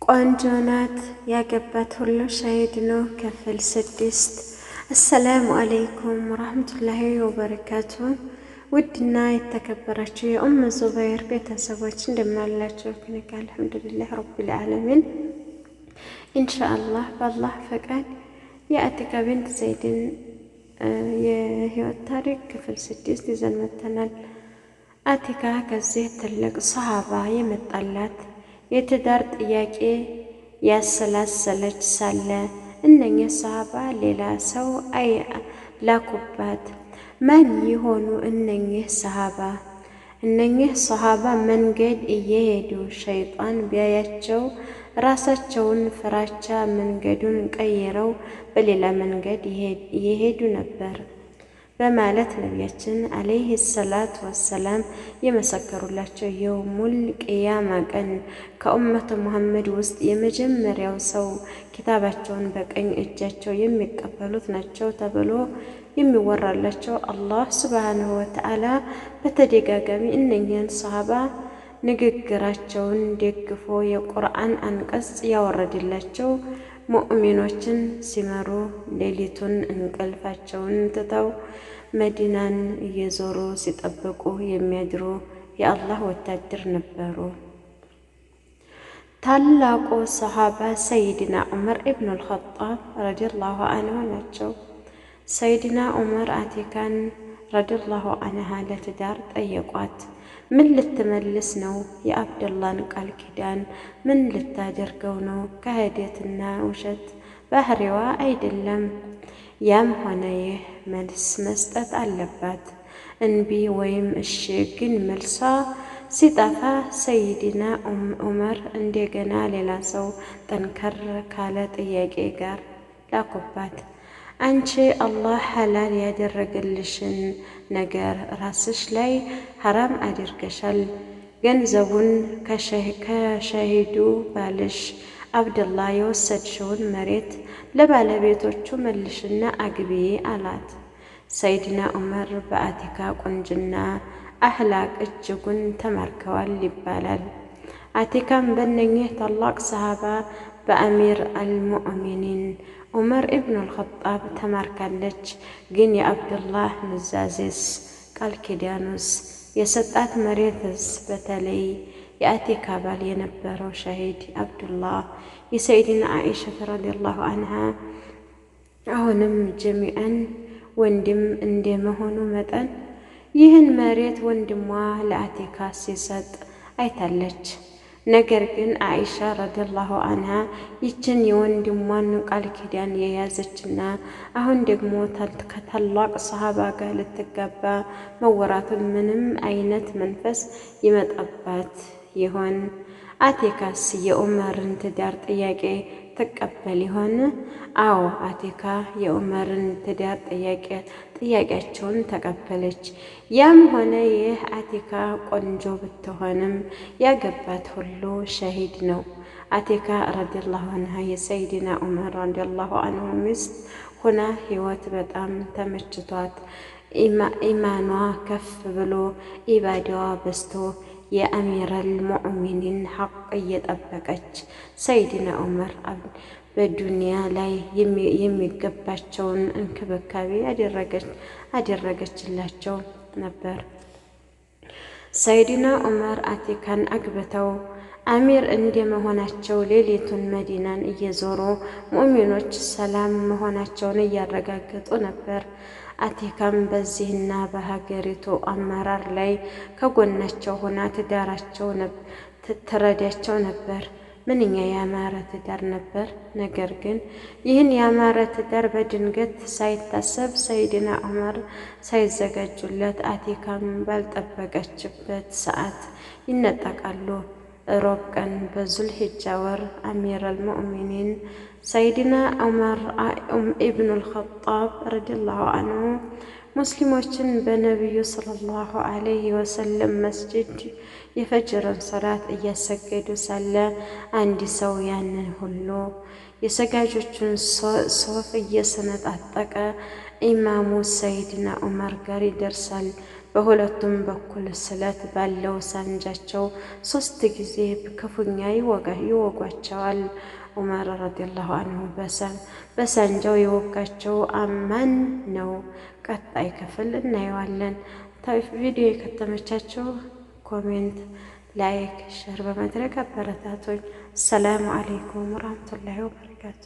ቆንጆ ናት ያገባት ሁሉ ሸሂድ ነው። ክፍል 6። አሰላሙ አለይኩም ወራህመቱላሂ ወበረካቱ። ውድና የተከበራችሁ የኡም ዙበይር ቤተሰቦች እንደምን አላችሁ? ከነጋ አልሐምዱሊላህ ረቢል ዓለሚን። ኢንሻአላህ በአላህ ፈቃድ የአቲካ ቢንት ዘይድን የህይወት ታሪክ ክፍል 6 ይዘን መጥተናል። አቲካ ከዚህ ትልቅ ሰሃባ የመጣላት የትዳር ጥያቄ ያሰላሰለች ሳለ እነኚህ ሰሃባ ሌላ ሰው ላኩባት። ማን ይሆኑ እነኚህ ሰሃባ? እነኚህ ሰሃባ መንገድ እየሄዱ ሸይጣን ቢያያቸው ራሳቸውን ፍራቻ መንገዱን ቀይረው በሌላ መንገድ ይሄዱ ነበር በማለት ነቢያችን አለይሂ ሰላቱ ወሰላም የመሰከሩላቸው የውሙል ቂያማ ቀን ከኡመቱ ሙሐመድ ውስጥ የመጀመሪያው ሰው ኪታባቸውን በቀኝ እጃቸው የሚቀበሉት ናቸው ተብሎ የሚወራላቸው አላህ ሱብሓነሁ ወተዓላ በተደጋጋሚ እነኛን ሰሃባ ንግግራቸውን ደግፎ የቁርአን አንቀጽ ያወረደላቸው ሙእሚኖችን ሲመሩ ሌሊቱን እንቅልፋቸውን ትተው መዲናን እየዞሩ ሲጠብቁ የሚያድሩ የአላህ ወታደር ነበሩ። ታላቁ ሰሃባ ሰይድና ዑመር ኢብኑል ኸጣብ ረዲየላሁ ዐንሁ ናቸው። ሰይድና ዑመር አቲካን ረዲየላሁ ዐንሃ ለትዳር ጠየቋት። ምን ልትመልስ ነው? የአብደላን ቃል ኪዳን ምን ልታደርገው ነው? ከህደትና ውሸት ባህሪዋ አይደለም። ያም ሆነ ይህ መልስ መስጠት አለባት። እንቢ ወይም እሺ ግን መልሷ ሲጠፋ ሰይድና ዑመር እንደገና ሌላ ሰው ጠንከር ካለ ጥያቄ ጋር ላኩባት። አንቺ አላህ ሐላል ያደረገልሽን ነገር ራስሽ ላይ ሐራም አድርገሻል። ገንዘቡን ከሸሂዱ ባልሽ አብደላ የወሰድሽውን መሬት ለባለቤቶቹ መልሽና አግቢ አላት። ሰይድና ዑመር በአቲካ ቁንጅና አህላቅ እጅጉን ተማርከዋል ይባላል። አቲካም በእነኚህ ታላቅ ሰሃባ በአሚር አልሙእሚኒን ዑመር ኢብኑል ኸጣብ ተማርካለች። ግን የአብዱላህ ኑዛዜስ ቃል ኪዳኑስ የሰጣት መሬትስ በተለይ የአቲካ ባል የነበረው ሸሂድ አብዱላህ የሰይድና ዓኢሻ ረዲየላሁ ዐንሃ አሁንም ጀሚዐን ወንድም እንደመሆኑ መጠን ይህን መሬት ወንድሟ ለአቲካ ሲሰጥ አይታለች። ነገር ግን ዓኢሻ ረዲየላሁ ዐንሃ ይችን የወንድሟን ቃል ኪዳን የያዘችና አሁን ደግሞ ከታላቅ ሰሃባ ጋር ልትጋባ መወራቱን ምንም አይነት መንፈስ ይመጣባት ይሆን? አቲካስ የዑመርን ትዳር ጥያቄ ትቀበል ይሆን? አዎ፣ አቲካ የዑመርን ትዳር ጥያቄያቸውን ተቀበለች። ያም ሆነ ይህ አቲካ ቆንጆ ብትሆንም ያገባት ሁሉ ሸሂድ ነው። አቲካ ረዲየላሁ ዐንሃ የሰይድና ዑመር ረዲየላሁ ዐንሁ ሚስት ሆና ህይወት በጣም ተመችቷት ኢማኗ ከፍ ብሎ ኢባዳዋ በዝቶ የአሚረል ሙእሚኒን ሐቅ እየጠበቀች ሰይድና ዑመር በዱንያ ላይ የሚገባቸውን እንክብካቤ አደረገችላቸው ነበር። ሰይድና ዑመር አቲካን አግብተው አሚር እንደመሆናቸው ሌሊቱን መዲናን እየዞሩ ሙእሚኖች ሰላም መሆናቸውን እያረጋገጡ ነበር። አቲካም በዚህና በሀገሪቱ አመራር ላይ ከጎናቸው ሆና ትዳራቸው ትረዳቸው ነበር። ምንኛ ያማረ ትዳር ነበር! ነገር ግን ይህን ያማረ ትዳር በድንገት ሳይታሰብ ሰይድና ዑመር ሳይዘጋጁለት አቲካም ባልጠበቀችበት ሰዓት ይነጠቃሉ። ሮብ ቀን በዙልሂጃ ወር አሚረል ሙእሚኒን ሰይድና ዑመር ኢብኑል ኸጣብ ረዲየላሁ ዐንሁ ሙስሊሞችን በነቢዩ ሰለላሁ ዐለይሂ ወሰለም መስጂድ የፈጅርን ሰላት እያሰገዱ ሳለ አንድ ሰው ያንን ሁሉ የሰጋጆቹን ሶፍ እየሰነጣጠቀ ኢማሙ ሰይድና ዑመር ጋር ይደርሳል። በሁለቱም በኩል ስለት ባለው ሳንጃቸው 3 ጊዜ ክፉኛ ይወጓቸዋል። ዑመር ረዲየላሁ አንሁ በሳንጃው የወጋቸው ማን ነው? ቀጣይ ክፍል እናየዋለን። ቪዲዮ ከተመቻቸው ኮሜንት፣ ላይክ፣ ሼር በማድረግ አበረታቶች። ሰላም አለይኩም ወራህመቱላሂ ወበረካቱ።